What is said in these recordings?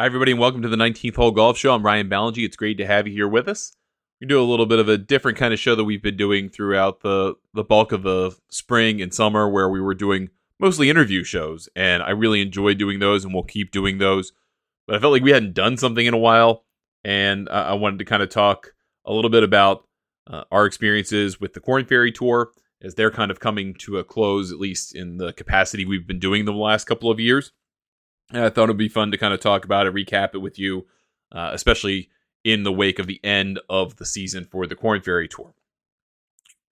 Hi, everybody, and welcome to the 19th Hole Golf Show. I'm Ryan Ballengee. It's great to have you here with us. We do a little bit of a different kind of show that we've been doing throughout the bulk of the spring and summer, where we were doing mostly interview shows, and I really enjoyed doing those, and we'll keep doing those. But I felt like we hadn't done something in a while, and I wanted to kind of talk a little bit about our experiences with the Korn Ferry Tour, as they're kind of coming to a close, at least in the capacity we've been doing them the last couple of years. And I thought it would be fun to kind of talk about it, recap it with you, especially in the wake of the end of the season for the Korn Ferry Tour.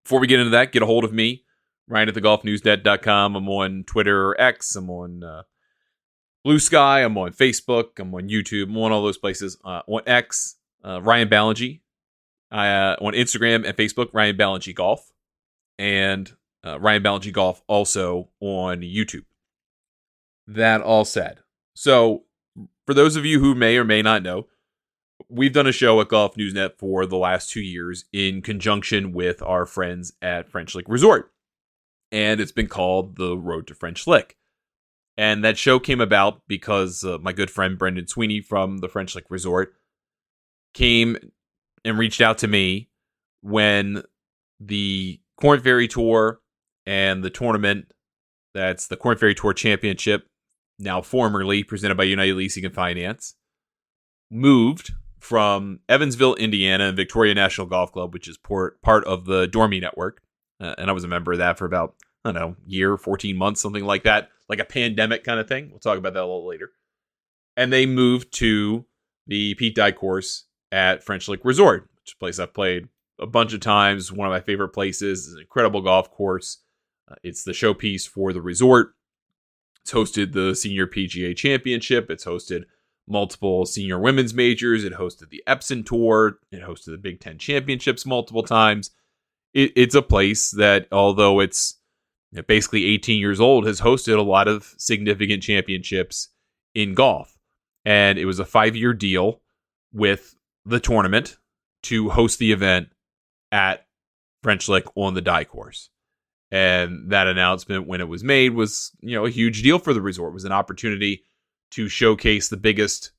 Before we get into that, get a hold of me, Ryan at thegolfnewsnet.com. I'm on Twitter or X. I'm on Blue Sky. I'm on Facebook. I'm on YouTube. I'm on all those places. On X, Ryan Ballengee. On Instagram and Facebook, Ryan Ballengee Golf. And Ryan Ballengee Golf also on YouTube. That all said. So, for those of you who may or may not know, we've done a show at Golf Newsnet for the last 2 years in conjunction with our friends at French Lick Resort. And it's been called The Road to French Lick. And that show came about because my good friend Brendan Sweeney from the French Lick Resort came and reached out to me when the Korn Ferry Tour and the tournament, that's the Korn Ferry Tour Championship, now formerly presented by United Leasing and Finance, moved from Evansville, Indiana, and Victoria National Golf Club, which is part of the Dormy Network. And I was a member of that for about, year, 14 months, something like that, like a pandemic kind of thing. We'll talk about that a little later. And they moved to the Pete Dye course at French Lick Resort, which is a place I've played a bunch of times. One of my favorite places. It's an incredible golf course. It's the showpiece for the resort. It's hosted the Senior PGA Championship. It's hosted multiple senior women's majors. It hosted the Epson Tour. It hosted the Big Ten Championships multiple times. It's a place that, although it's basically 18 years old, has hosted a lot of significant championships in golf. And it was a 5-year deal with the tournament to host the event at French Lick on the Dye course. And that announcement, when it was made, was, a huge deal for the resort. It was an opportunity to showcase the biggest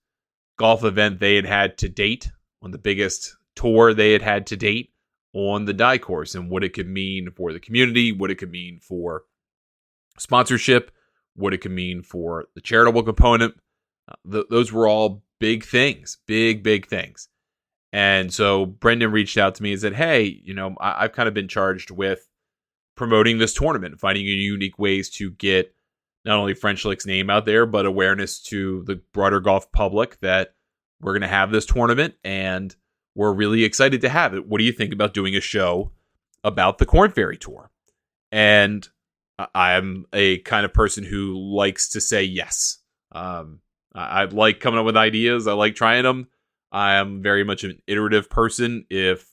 golf event they had had to date, on the biggest tour they had had to date on the Dye course, and what it could mean for the community, what it could mean for sponsorship, what it could mean for the charitable component. Those were all big things, big things. And so Brendan reached out to me and said, hey, I've kind of been charged with promoting this tournament, finding unique ways to get not only French Lick's name out there, but awareness to the broader golf public that we're going to have this tournament, and we're really excited to have it. What do you think about doing a show about the Korn Ferry Tour? And I'm a kind of person who likes to say yes. I like coming up with ideas. I like trying them. I am very much an iterative person. If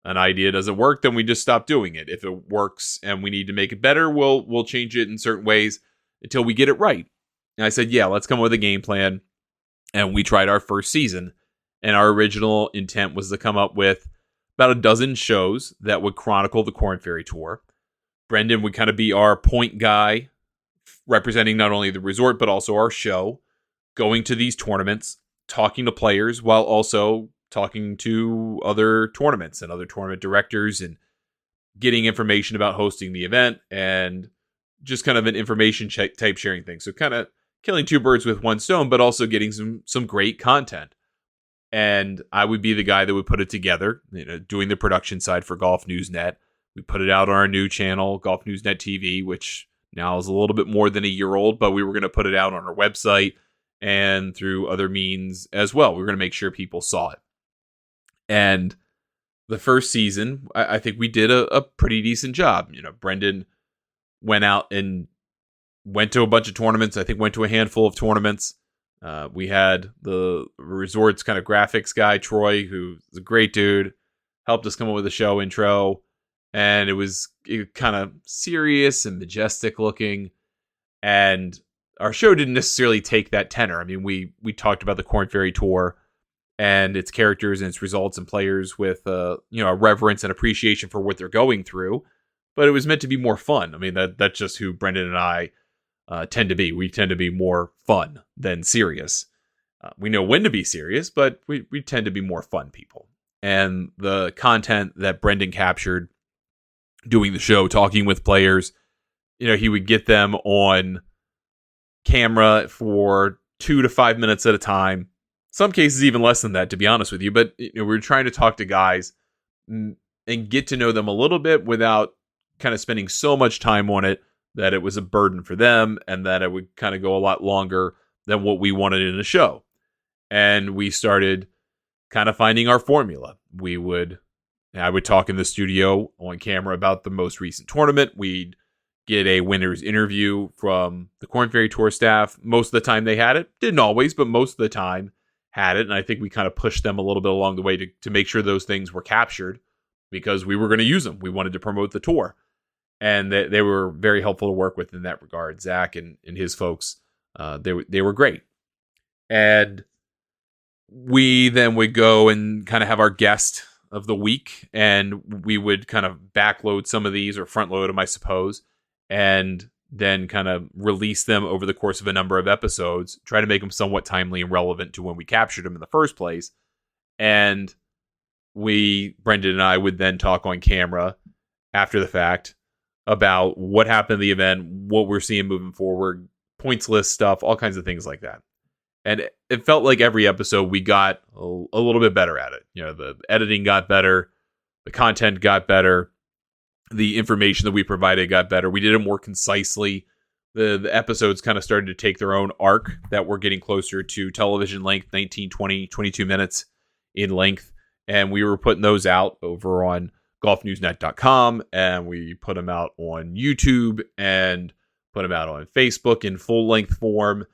an idea doesn't work, then we just stop doing it. If it works and we need to make it better, we'll change it in certain ways until we get it right. And I said, yeah, let's come up with a game plan. And we tried our first season. And our original intent was to come up with about a dozen shows that would chronicle the Korn Ferry Tour. Brendan would kind of be our point guy, representing not only the resort, but also our show, going to these tournaments, talking to players, while also talking to other tournaments and other tournament directors, and getting information about hosting the event, and just kind of an information type sharing thing. So kind of killing two birds with one stone, but also getting some great content. And I would be the guy that would put it together, doing the production side for Golf Newsnet. We put it out on our new channel, Golf Newsnet TV, which now is a little bit more than a year old, but we were going to put it out on our website and through other means as well. We were going to make sure people saw it. And the first season, I think we did a pretty decent job. Brendan went out and went to a bunch of tournaments. I think went to a handful of tournaments. We had the resort's kind of graphics guy, Troy, who's a great dude, helped us come up with a show intro. And it was kind of serious and majestic looking. And our show didn't necessarily take that tenor. I mean, we talked about the Korn Ferry Tour and its characters and its results and players with a reverence and appreciation for what they're going through. But it was meant to be more fun. I mean, that's just who Brendan and I tend to be. We tend to be more fun than serious. We know when to be serious, but we tend to be more fun people. And the content that Brendan captured doing the show, talking with players, he would get them on camera for 2 to 5 minutes at a time. Some cases even less than that, to be honest with you. But we were trying to talk to guys and get to know them a little bit without kind of spending so much time on it that it was a burden for them and that it would kind of go a lot longer than what we wanted in a show. And we started kind of finding our formula. I would talk in the studio on camera about the most recent tournament. We'd get a winner's interview from the Korn Ferry Tour staff. Most of the time they had it. Didn't always, but most of the time had it. And I think we kind of pushed them a little bit along the way to make sure those things were captured because we were going to use them. We wanted to promote the tour. And they were very helpful to work with in that regard. Zach and his folks, they were great. And we then would go and kind of have our guest of the week, and we would kind of backload some of these or front load them, I suppose, and then kind of release them over the course of a number of episodes, try to make them somewhat timely and relevant to when we captured them in the first place. And Brendan and I would then talk on camera after the fact about what happened at the event, what we're seeing moving forward, points list stuff, all kinds of things like that. And it felt like every episode we got a little bit better at it. The editing got better, the content got better, the information that we provided got better. We did it more concisely. The episodes kind of started to take their own arc that we're getting closer to television length, 19, 20, 22 minutes in length. And we were putting those out over on golfnewsnet.com, and we put them out on YouTube and put them out on Facebook in full length form.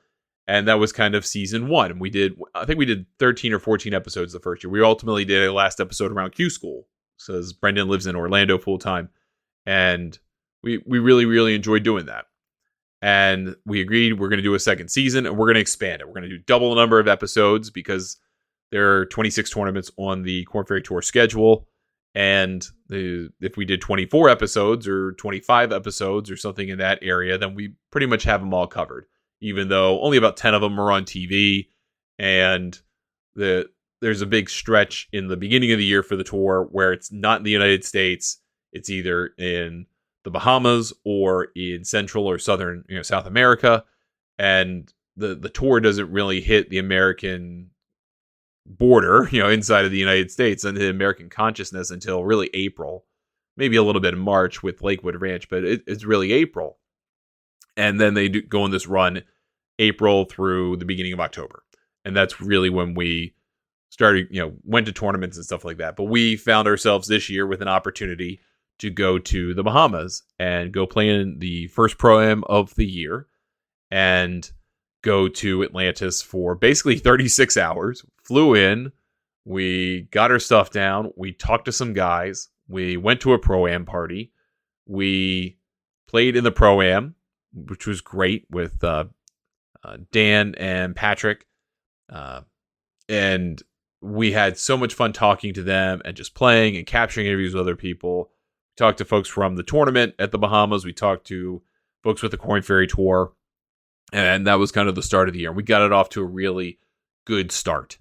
And that was kind of season 1. And I think we did 13 or 14 episodes the first year. We ultimately did a last episode around Q School, because Brendan lives in Orlando full time. And we really, really enjoyed doing that. And we agreed we're going to do a second season, and we're going to expand it. We're going to do double the number of episodes because there are 26 tournaments on the Korn Ferry Tour schedule. And if we did 24 episodes or 25 episodes or something in that area, then we pretty much have them all covered. Even though only about 10 of them are on TV, and there's a big stretch in the beginning of the year for the tour where it's not in the United States. It's either in the Bahamas or in Central or Southern, South America. And the tour doesn't really hit the American border, inside of the United States and the American consciousness until really April, maybe a little bit in March with Lakewood Ranch, but it's really April. And then they go on this run April through the beginning of October. And that's really when we started, went to tournaments and stuff like that. But we found ourselves this year with an opportunity to go to the Bahamas and go play in the first Pro-Am of the year and go to Atlantis for basically 36 hours. Flew in, we got our stuff down, we talked to some guys, we went to a Pro-Am party, we played in the Pro-Am, which was great with Dan and Patrick. And we had so much fun talking to them and just playing and capturing interviews with other people. We talked to folks from the tournament at the Bahamas. We talked to folks with the Korn Ferry Tour. And that was kind of the start of the year. We got it off to a really good start.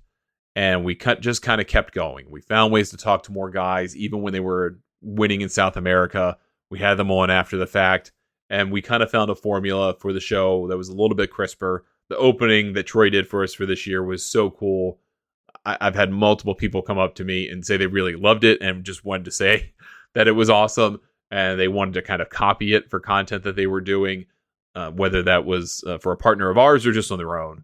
And we just kind of kept going. We found ways to talk to more guys, even when they were winning in South America. We had them on after the fact. And we kind of found a formula for the show that was a little bit crisper. The opening that Troy did for us for this year was so cool. I've had multiple people come up to me and say they really loved it and just wanted to say that it was awesome. And they wanted to kind of copy it for content that they were doing, whether that was for a partner of ours or just on their own.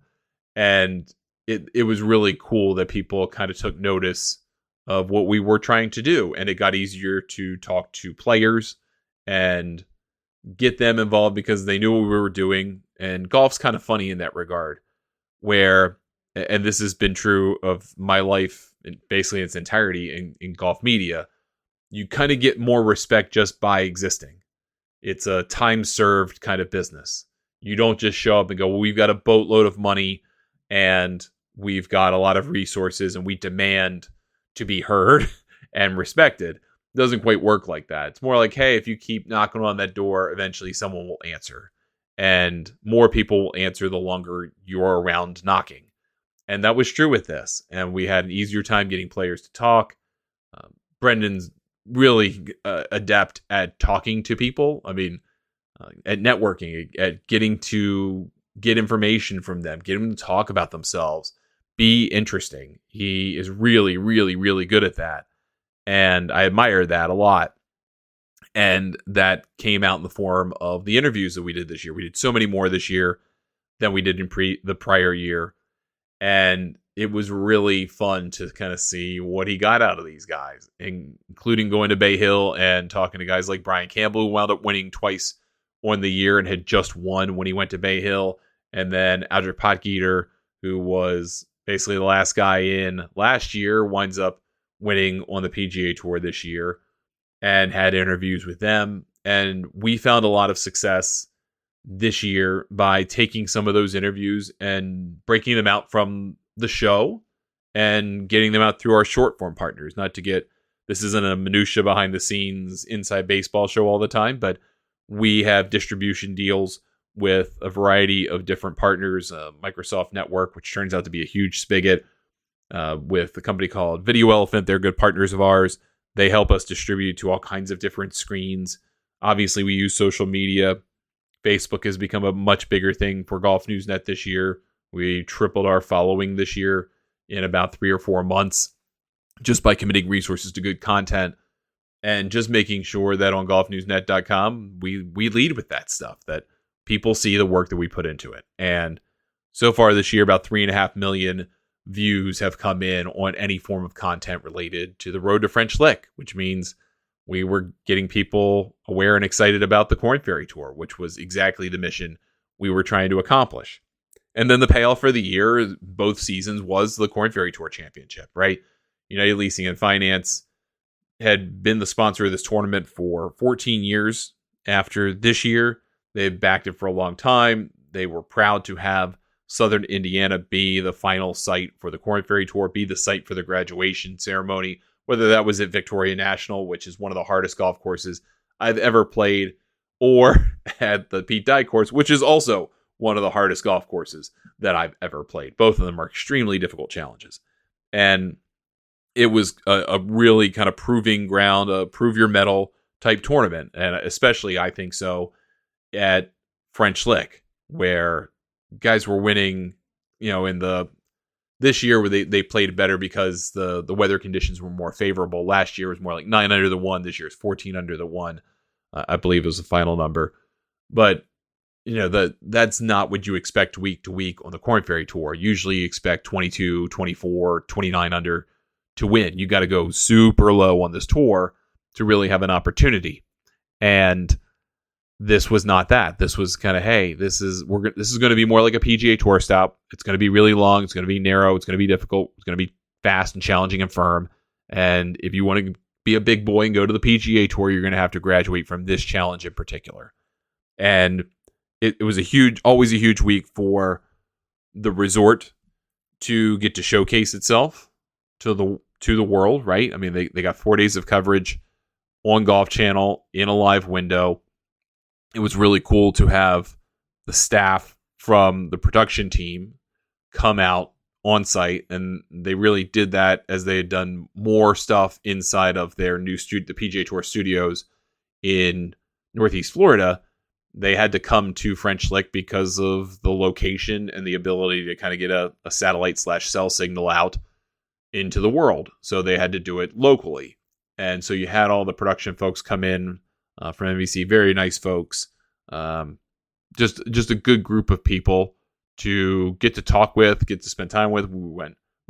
And it was really cool that people kind of took notice of what we were trying to do. And it got easier to talk to players and get them involved because they knew what we were doing. And golf's kind of funny in that regard, where, and this has been true of my life basically in its entirety in golf media, you kind of get more respect just by existing. It's a time served kind of business. You don't just show up and go, well, we've got a boatload of money and we've got a lot of resources and we demand to be heard and respected. It doesn't quite work like that. It's more like, hey, if you keep knocking on that door, eventually someone will answer. And more people will answer the longer you're around knocking. And that was true with this. And we had an easier time getting players to talk. Brendan's really adept at talking to people. I mean, at networking, at getting to get information from them, get them to talk about themselves, be interesting. He is really, really, really good at that. And I admire that a lot. And that came out in the form of the interviews that we did this year. We did so many more this year than we did in the prior year. And it was really fun to kind of see what he got out of these guys, including going to Bay Hill and talking to guys like Brian Campbell, who wound up winning twice on the year and had just won when he went to Bay Hill. And then Alger Potgieter, who was basically the last guy in last year, winds up winning on the PGA Tour this year, and had interviews with them. And we found a lot of success this year by taking some of those interviews and breaking them out from the show and getting them out through our short form partners. This isn't a minutia behind the scenes inside baseball show all the time, but we have distribution deals with a variety of different partners, Microsoft Network, which turns out to be a huge spigot, with a company called Video Elephant. They're good partners of ours. They help us distribute to all kinds of different screens. Obviously, we use social media. Facebook has become a much bigger thing for Golf News Net this year. We tripled our following this year in about 3 or 4 months just by committing resources to good content and just making sure that on golfnewsnet.com, we lead with that stuff, that people see the work that we put into it. And so far this year, about 3.5 million views have come in on any form of content related to the road to French Lick, which means we were getting people aware and excited about the Korn Ferry Tour, which was exactly the mission we were trying to accomplish. And then the payoff for the year, both seasons, was the Korn Ferry Tour Championship, right? United Leasing and Finance had been the sponsor of this tournament for 14 years. After this year, they've backed it for a long time. They were proud to have Southern Indiana be the final site for the Korn Ferry Tour, be the site for the graduation ceremony, whether that was at Victoria National, which is one of the hardest golf courses I've ever played, or at the Pete Dye course, which is also one of the hardest golf courses that I've ever played. Both of them are extremely difficult challenges. And it was a really kind of proving ground, a prove your mettle type tournament. And especially, I think so, at French Lick, where guys were winning, this year where they played better because the weather conditions were more favorable. Last year was more like 9 under the 1. This year is 14 under the 1. I believe was the final number. But, that's not what you expect week to week on the Korn Ferry Tour. Usually you expect 22, 24, 29 under to win. You got to go super low on this tour to really have an opportunity. And this was not that. This was kind of, hey, this is going to be more like a PGA Tour stop. It's going to be really long. It's going to be narrow. It's going to be difficult. It's going to be fast and challenging and firm. And if you want to be a big boy and go to the PGA Tour, you're going to have to graduate from this challenge in particular. And it was always a huge week for the resort to get to showcase itself to the world, right? I mean, they got 4 days of coverage on Golf Channel in a live window. It was really cool to have the staff from the production team come out on site, and they really did that as they had done more stuff inside of their new the PGA Tour studios in Northeast Florida. They had to come to French Lick because of the location and the ability to kind of get a satellite / cell signal out into the world. So they had to do it locally. And so you had all the production folks come in from NBC, very nice folks. Just a good group of people to get to talk with, get to spend time with.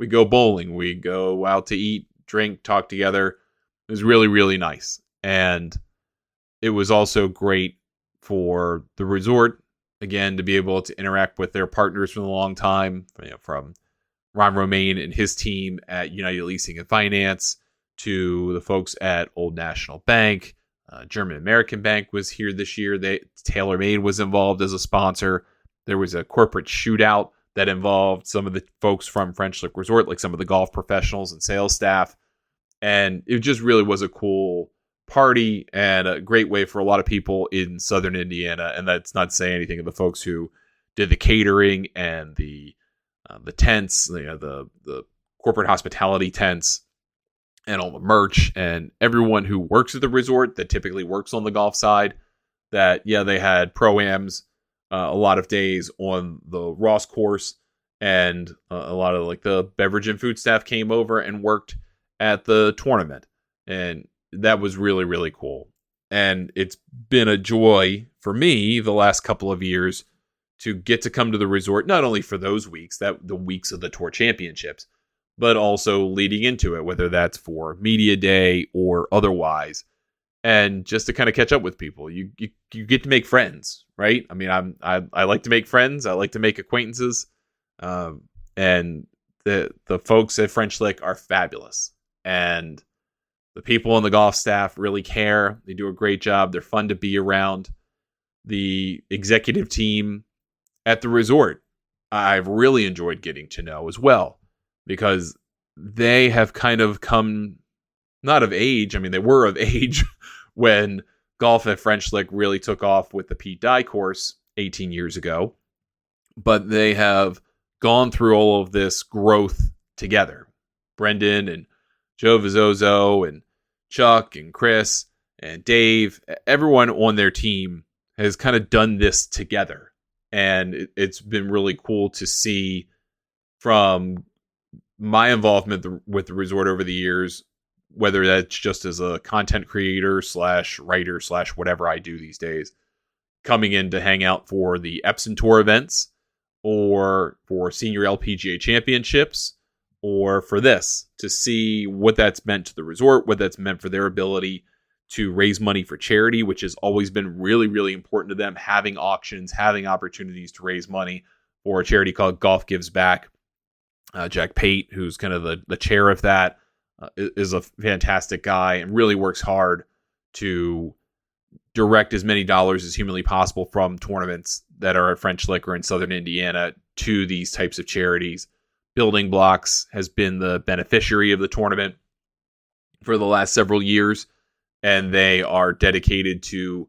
We go bowling, we go out to eat, drink, talk together. It was really, really nice. And it was also great for the resort, again, to be able to interact with their partners from a long time, from Ron Romaine and his team at United Leasing and Finance to the folks at Old National Bank. German American Bank was here this year. TaylorMade was involved as a sponsor. There was a corporate shootout that involved some of the folks from French Lick Resort, like some of the golf professionals and sales staff. And it just really was a cool party and a great way for a lot of people in Southern Indiana. And that's not saying anything of the folks who did the catering and the the tents, the corporate hospitality tents, and all the merch, and everyone who works at the resort that typically works on the golf side. That they had pro-ams a lot of days on the Ross course, and a lot of like the beverage and food staff came over and worked at the tournament, and that was really, really cool. And it's been a joy for me the last couple of years to get to come to the resort, not only for those weeks, the weeks of the tour championships, but also leading into it, whether that's for media day or otherwise, and just to kind of catch up with people. You get to make friends, right? I mean, I like to make friends. I like to make acquaintances, and the folks at French Lick are fabulous, and the people on the golf staff really care. They do a great job. They're fun to be around. The executive team at the resort, I've really enjoyed getting to know as well, because they have kind of come not of age. I mean, they were of age when golf at French Lick really took off with the Pete Dye course 18 years ago. But they have gone through all of this growth together. Brendan and Joe Vizzozo and Chuck and Chris and Dave, everyone on their team has kind of done this together. And it's been really cool to see from my involvement with the resort over the years, whether that's just as a content creator / writer / whatever I do these days, coming in to hang out for the Epson Tour events, or for Senior LPGA Championships, or for this, to see what that's meant to the resort, what that's meant for their ability to raise money for charity, which has always been really, really important to them, having auctions, having opportunities to raise money for a charity called Golf Gives Back. Jack Pate, who's kind of the chair of that, is a fantastic guy and really works hard to direct as many dollars as humanly possible from tournaments that are at French Lick or in Southern Indiana to these types of charities. Building Blocks has been the beneficiary of the tournament for the last several years, and they are dedicated to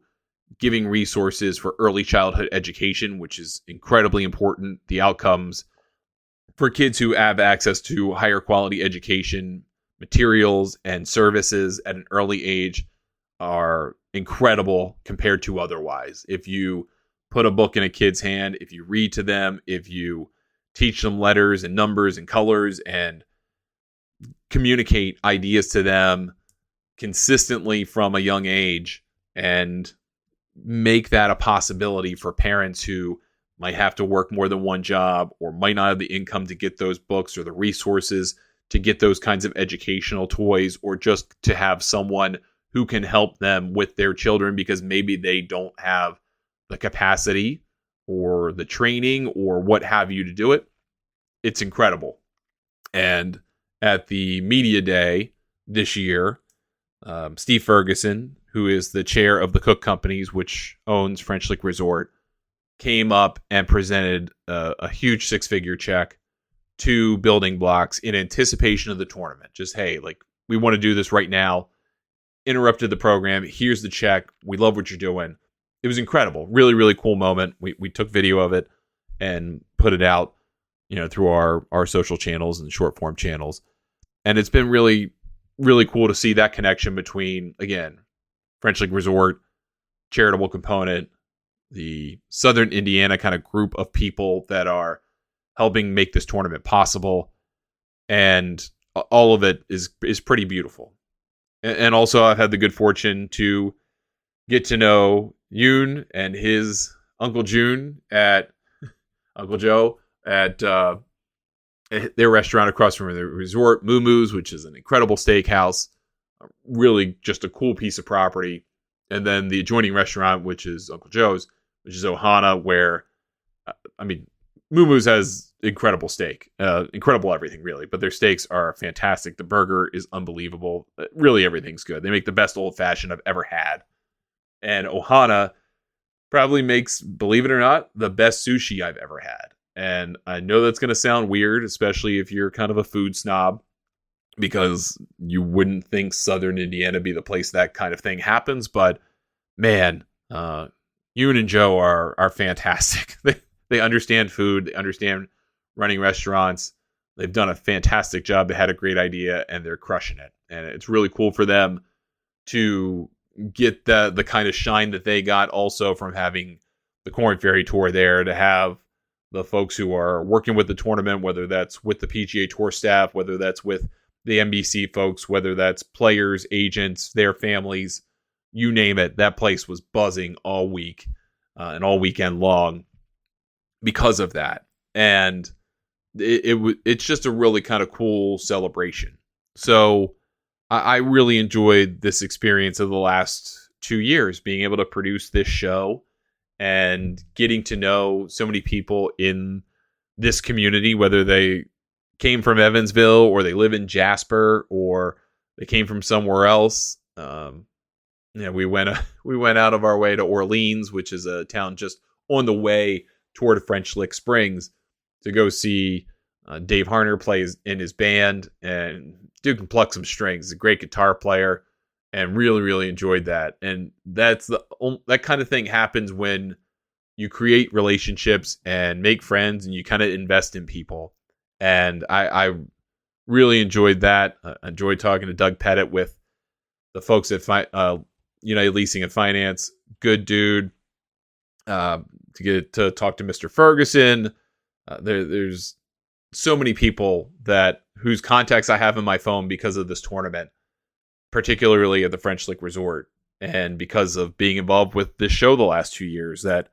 giving resources for early childhood education, which is incredibly important. The outcomes for kids who have access to higher quality education, materials, and services at an early age are incredible compared to otherwise. If you put a book in a kid's hand, if you read to them, if you teach them letters and numbers and colors and communicate ideas to them consistently from a young age, and make that a possibility for parents who might have to work more than one job or might not have the income to get those books or the resources to get those kinds of educational toys, or just to have someone who can help them with their children because maybe they don't have the capacity or the training or what have you to do it. It's incredible. And at the media day this year, Steve Ferguson, who is the chair of the Cook Companies, which owns French Lick Resort, came up and presented a huge 6-figure check to Building Blocks in anticipation of the tournament. Just, hey, like, we want to do this right now. Interrupted the program. Here's the check. We love what you're doing. It was incredible. Really, really cool moment. We took video of it and put it out, through our social channels and short form channels. And it's been really, really cool to see that connection between, again, French Lick Resort, charitable component, the Southern Indiana kind of group of people that are helping make this tournament possible. And all of it is pretty beautiful. And also, I've had the good fortune to get to know Yoon and his Uncle June at Uncle Joe at their restaurant across from the resort, Moo Moo's, which is an incredible steakhouse. Really just a cool piece of property. And then the adjoining restaurant, which is Uncle Joe's, which is Ohana, where, Moo Moo's has incredible steak. Incredible everything, really. But their steaks are fantastic. The burger is unbelievable. Really, everything's good. They make the best old-fashioned I've ever had. And Ohana probably makes, believe it or not, the best sushi I've ever had. And I know that's going to sound weird, especially if you're kind of a food snob, because you wouldn't think Southern Indiana be the place that kind of thing happens. But, man, Yoon and Joe are fantastic. They understand food. They understand running restaurants. They've done a fantastic job. They had a great idea, and they're crushing it. And it's really cool for them to get the kind of shine that they got also from having the Korn Ferry Tour there, to have the folks who are working with the tournament, whether that's with the PGA Tour staff, whether that's with the NBC folks, whether that's players, agents, their families, you name it. That place was buzzing all week and all weekend long because of that. And it's just a really kind of cool celebration. So I really enjoyed this experience of the last 2 years, being able to produce this show and getting to know so many people in this community, whether they came from Evansville or they live in Jasper or they came from somewhere else. We went out of our way to Orleans, which is a town just on the way toward French Lick Springs, to go see Dave Harner plays in his band, and dude can pluck some strings. He's a great guitar player, and really, really enjoyed that. And that kind of thing happens when you create relationships and make friends, and you kind of invest in people. And I really enjoyed that. I enjoyed talking to Doug Pettit with the folks at United Leasing and Finance. Good dude. To get to talk to Mr. Ferguson. There's so many people whose contacts I have in my phone because of this tournament, particularly at the French Lick Resort, and because of being involved with this show the last 2 years, that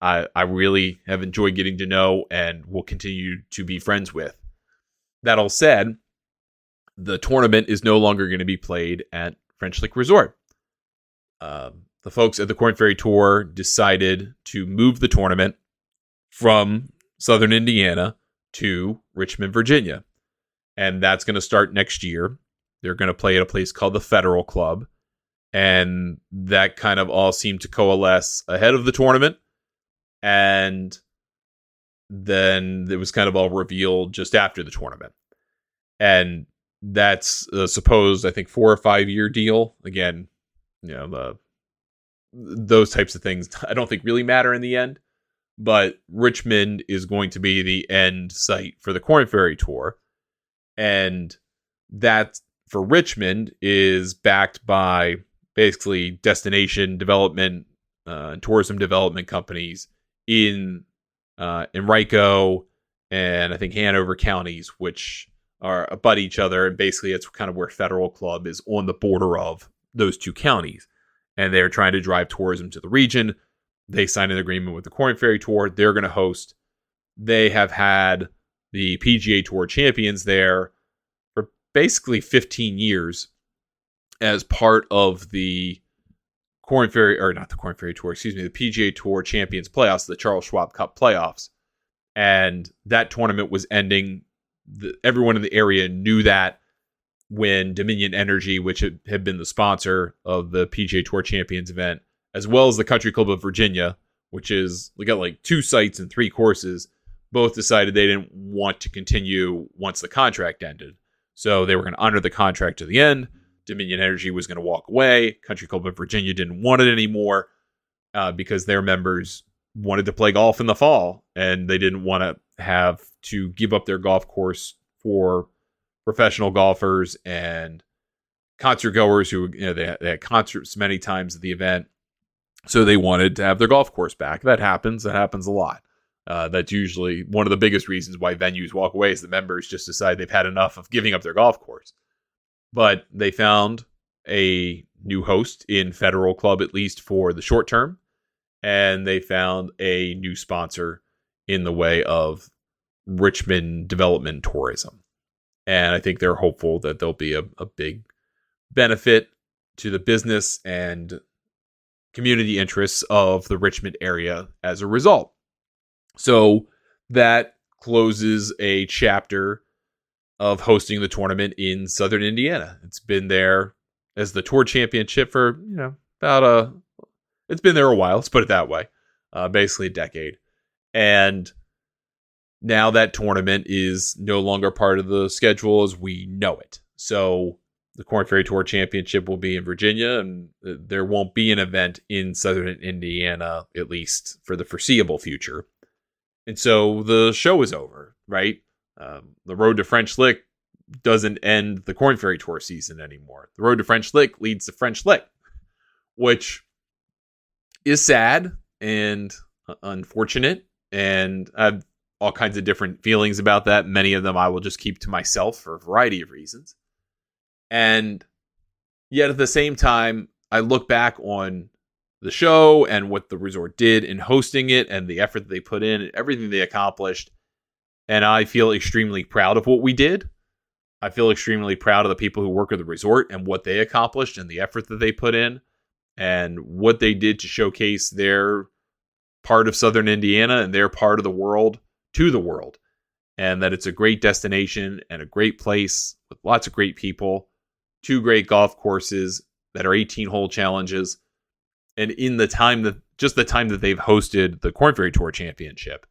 I really have enjoyed getting to know and will continue to be friends with. That all said, the tournament is no longer going to be played at French Lick Resort. The folks at the Korn Ferry Tour decided to move the tournament from Southern Indiana to Richmond, Virginia. And that's going to start next year. They're going to play at a place called the Federal Club. And that kind of all seemed to coalesce ahead of the tournament. And then it was kind of all revealed just after the tournament. And that's a supposed, I think, 4 or 5 year deal. Again, those types of things I don't think really matter in the end. But Richmond is going to be the end site for the Korn Ferry Tour. And that, for Richmond, is backed by basically destination development and tourism development companies in Henrico and I think Hanover counties, which are abut each other. And basically, it's kind of where Federal Club is on the border of those two counties. And they're trying to drive tourism to the region. They signed an agreement with the Korn Ferry Tour. They're going to host. They have had the PGA Tour champions there for basically 15 years as part of the the PGA Tour Champions playoffs, the Charles Schwab Cup playoffs. And that tournament was ending. Everyone in the area knew that when Dominion Energy, which had been the sponsor of the PGA Tour Champions event, as well as the Country Club of Virginia, we got like 2 sites and 3 courses, both decided they didn't want to continue once the contract ended. So they were going to honor the contract to the end. Dominion Energy was going to walk away. Country Club of Virginia didn't want it anymore because their members wanted to play golf in the fall, and they didn't want to have to give up their golf course for professional golfers and concert goers who, they had concerts many times at the event. So they wanted to have their golf course back. That happens. That happens a lot. That's usually one of the biggest reasons why venues walk away, is the members just decide they've had enough of giving up their golf course. But they found a new host in Federal Club, at least for the short term. And they found a new sponsor in the way of Richmond Development Tourism. And I think they're hopeful that there'll be a big benefit to the business and community interests of the Richmond area as a result. So that closes a chapter of hosting the tournament in Southern Indiana. It's been there as the Tour Championship for, it's been there a while, let's put it that way. Basically a decade. And now that tournament is no longer part of the schedule as we know it. So the Korn Ferry Tour Championship will be in Virginia, and there won't be an event in Southern Indiana, at least for the foreseeable future, And so the show is over, right? The road to French Lick doesn't end the Korn Ferry Tour season anymore. The road to French Lick leads to French Lick, which is sad and unfortunate. And I have all kinds of different feelings about that. Many of them I will just keep to myself for a variety of reasons. And yet at the same time, I look back on the show and what the resort did in hosting it and the effort that they put in and everything they accomplished. And I feel extremely proud of what we did. I feel extremely proud of the people who work at the resort and what they accomplished and the effort that they put in and what they did to showcase their part of Southern Indiana and their part of the world to the world. And that it's a great destination and a great place with lots of great people, 2 great golf courses that are 18-hole challenges. And in the time that they've hosted the Korn Ferry Tour Championship,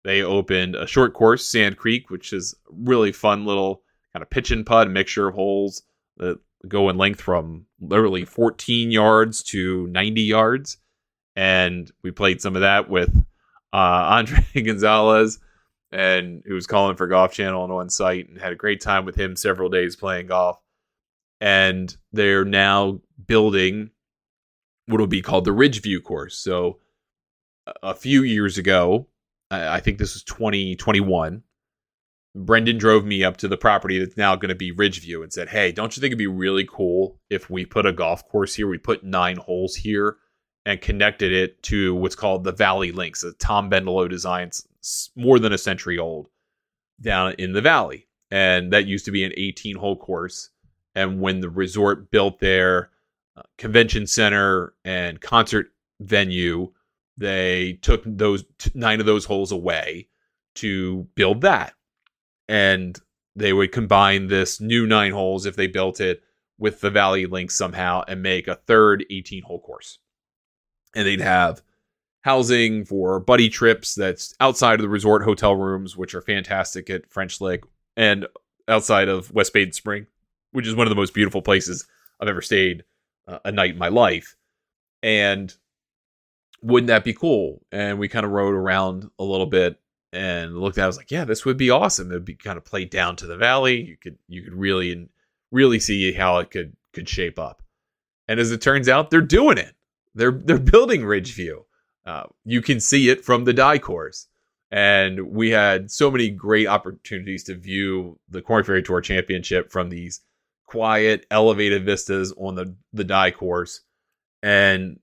they opened a short course, Sand Creek, which is a really fun little kind of pitch and putt mixture of holes that go in length from literally 14 yards to 90 yards. And we played some of that with Andre Gonzalez, and who was calling for Golf Channel and on site, and had a great time with him several days playing golf. And they're now building what will be called the Ridgeview course. So a few years ago, I think this was 2021, Brendan drove me up to the property that's now going to be Ridgeview and said, hey, don't you think it'd be really cool if we put a golf course here? We put 9 holes here and connected it to what's called the Valley Links, a Tom Bendelow design, more than a century old, down in the valley. And that used to be an 18-hole course. And when the resort built their convention center and concert venue, they took those 9 of those holes away to build that. And they would combine this new 9 holes, if they built it, with the Valley Links somehow and make a third 18-hole course. And they'd have housing for buddy trips that's outside of the resort hotel rooms, which are fantastic at French Lick, and outside of West Baden Spring, which is one of the most beautiful places I've ever stayed a night in my life. And wouldn't that be cool? And we kind of rode around a little bit and looked at it. I was like, yeah, this would be awesome. It'd be kind of played down to the valley. You could really see how it could shape up. And as it turns out, they're doing it. They're building Ridgeview. You can see it from the die course. And we had so many great opportunities to view the Korn Ferry Tour Championship from these quiet, elevated vistas on the die course. And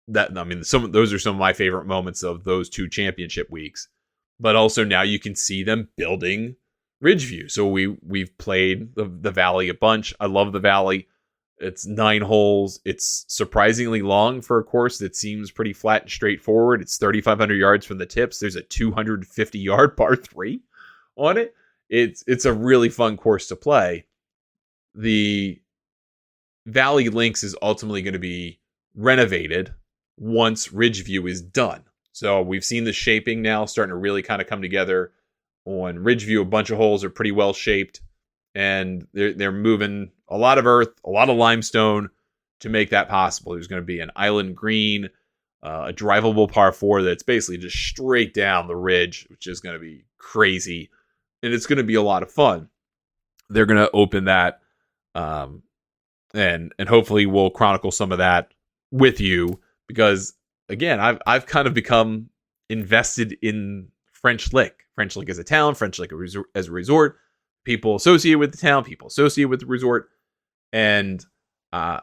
those are some of my favorite moments of those 2 championship weeks. But also now you can see them building Ridgeview. So we've played the Valley a bunch. I love the Valley. It's 9 holes. It's surprisingly long for a course that seems pretty flat and straightforward. It's 3,500 yards from the tips. There's a 250-yard par 3 on it. It's a really fun course to play. The Valley Links is ultimately going to be renovated once Ridgeview is done. So we've seen the shaping now starting to really kind of come together. On Ridgeview, a bunch of holes are pretty well shaped, and they're moving a lot of earth, a lot of limestone to make that possible. There's going to be an island green, a drivable par 4 that's basically just straight down the ridge, which is going to be crazy, and it's going to be a lot of fun. They're going to open that, and hopefully we'll chronicle some of that with you, because again, I've kind of become invested in French Lick. French Lick as a town, French Lick as a resort. People associate with the town, people associate with the resort, and I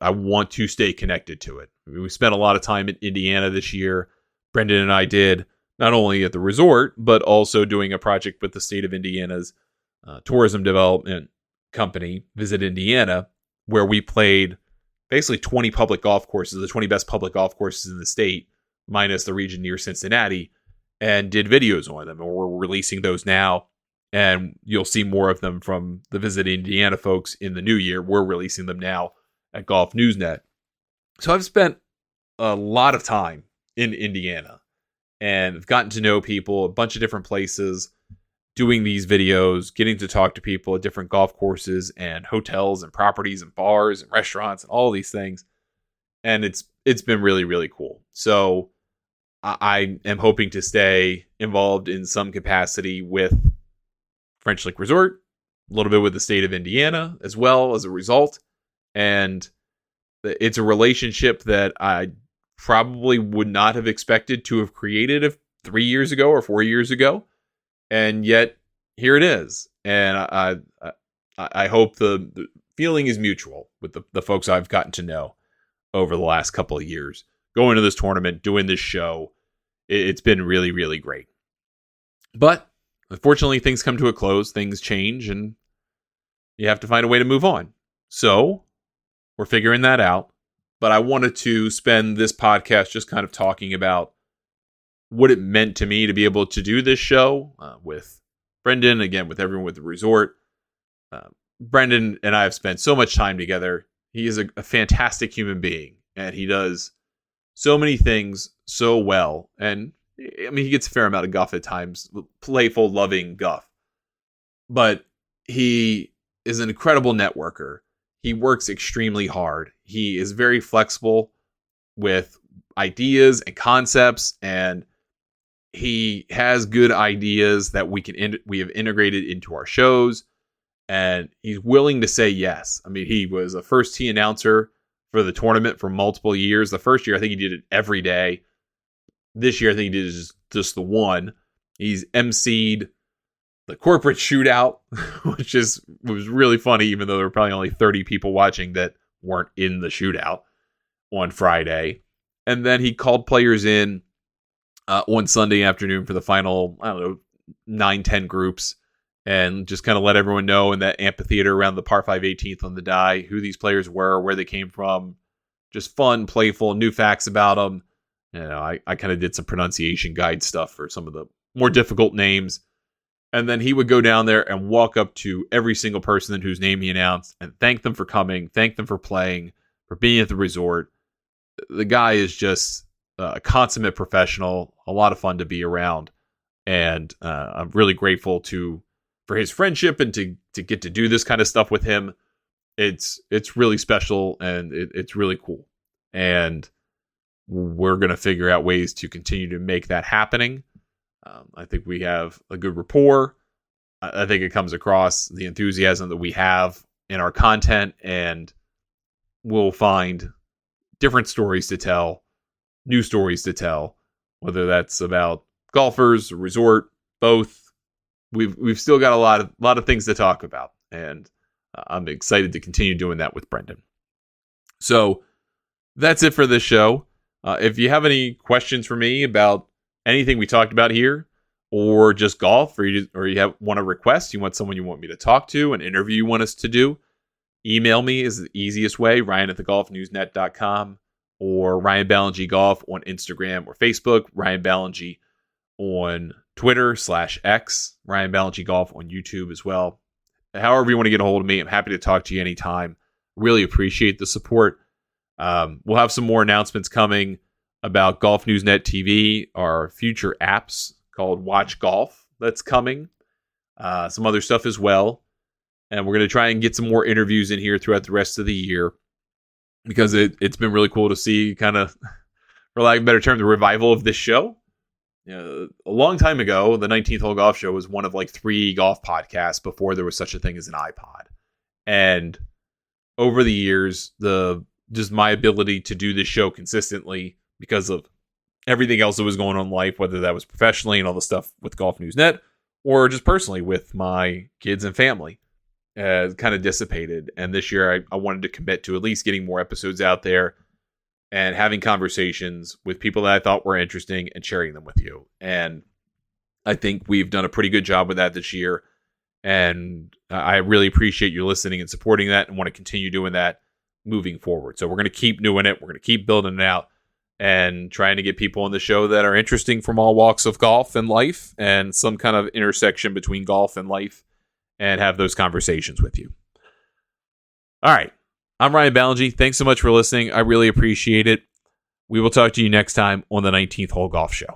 want to stay connected to it. We spent a lot of time in Indiana this year. Brendan and I did, not only at the resort, but also doing a project with the state of Indiana's tourism development company, Visit Indiana, where we played basically 20 public golf courses, the 20 best public golf courses in the state, minus the region near Cincinnati, and did videos on them. And we're releasing those now, and you'll see more of them from the Visit Indiana folks in the new year. We're releasing them now at Golf Newsnet. So I've spent a lot of time in Indiana, and I've gotten to know people, a bunch of different places, doing these videos, getting to talk to people at different golf courses and hotels and properties and bars and restaurants and all these things. And it's been really, really cool. So I am hoping to stay involved in some capacity with French Lick Resort, a little bit with the state of Indiana as well as a result. And it's a relationship that I probably would not have expected to have created 3 years ago or 4 years ago. And yet here it is. And I hope the feeling is mutual with the folks I've gotten to know over the last couple of years. Going to this tournament, doing this show, it's been really, really great. But unfortunately, things come to a close, things change, and you have to find a way to move on. So we're figuring that out. But I wanted to spend this podcast just kind of talking about what it meant to me to be able to do this show with Brendan, again, with everyone with the resort. Brendan and I have spent so much time together. He is a fantastic human being, and he does so many things so well. And I mean, he gets a fair amount of guff at times, playful, loving guff. But he is an incredible networker. He works extremely hard. He is very flexible with ideas and concepts, and he has good ideas that we have integrated into our shows, and he's willing to say yes. I mean, he was a first tee announcer for the tournament for multiple years. The first year, I think he did it every day. This year, I think he did just the one. He's emceed the corporate shootout, which was really funny, even though there were probably only 30 people watching that weren't in the shootout on Friday. And then he called players in on Sunday afternoon for the final, 9-10 groups, and just kind of let everyone know in that amphitheater around the par 5 18th on the die who these players were, where they came from. Just fun, playful, new facts about them. I kind of did some pronunciation guide stuff for some of the more difficult names. And then he would go down there and walk up to every single person whose name he announced and thank them for coming, thank them for playing, for being at the resort. The guy is just a consummate professional, a lot of fun to be around. And I'm really grateful for his friendship and to get to do this kind of stuff with him. It's really special, and it's really cool. And we're going to figure out ways to continue to make that happening. I think we have a good rapport. I think it comes across the enthusiasm that we have in our content, and we'll find different stories to tell, new stories to tell, whether that's about golfers, resort, both. We've still got a lot of things to talk about, and I'm excited to continue doing that with Brendan. So that's it for this show. If you have any questions for me about anything we talked about here, or just golf, or you want a request, you want someone you want me to talk to, an interview you want us to do, email me is the easiest way, ryan@thegolfnewsnet.com, or Ryan Ballengee Golf on Instagram or Facebook, Ryan Ballengee on Twitter /X, Ryan Ballengee Golf on YouTube as well. However you want to get a hold of me, I'm happy to talk to you anytime. Really appreciate the support. We'll have some more announcements coming about Golf Newsnet TV, our future apps called Watch Golf that's coming. Some other stuff as well. And we're going to try and get some more interviews in here throughout the rest of the year, because it's been really cool to see, kind of, for lack of a better term, the revival of this show. A long time ago, the 19th Hole Golf Show was one of like 3 golf podcasts before there was such a thing as an iPod. And over the years, just my ability to do this show consistently, because of everything else that was going on in life, whether that was professionally and all the stuff with Golf Newsnet, or just personally with my kids and family, kind of dissipated. And this year I wanted to commit to at least getting more episodes out there and having conversations with people that I thought were interesting and sharing them with you. And I think we've done a pretty good job with that this year. And I really appreciate you listening and supporting that, and want to continue doing that moving forward. So we're going to keep doing it. We're going to keep building it out and trying to get people on the show that are interesting from all walks of golf and life, and some kind of intersection between golf and life, and have those conversations with you. All right. I'm Ryan Ballengee. Thanks so much for listening. I really appreciate it. We will talk to you next time on the 19th Hole Golf Show.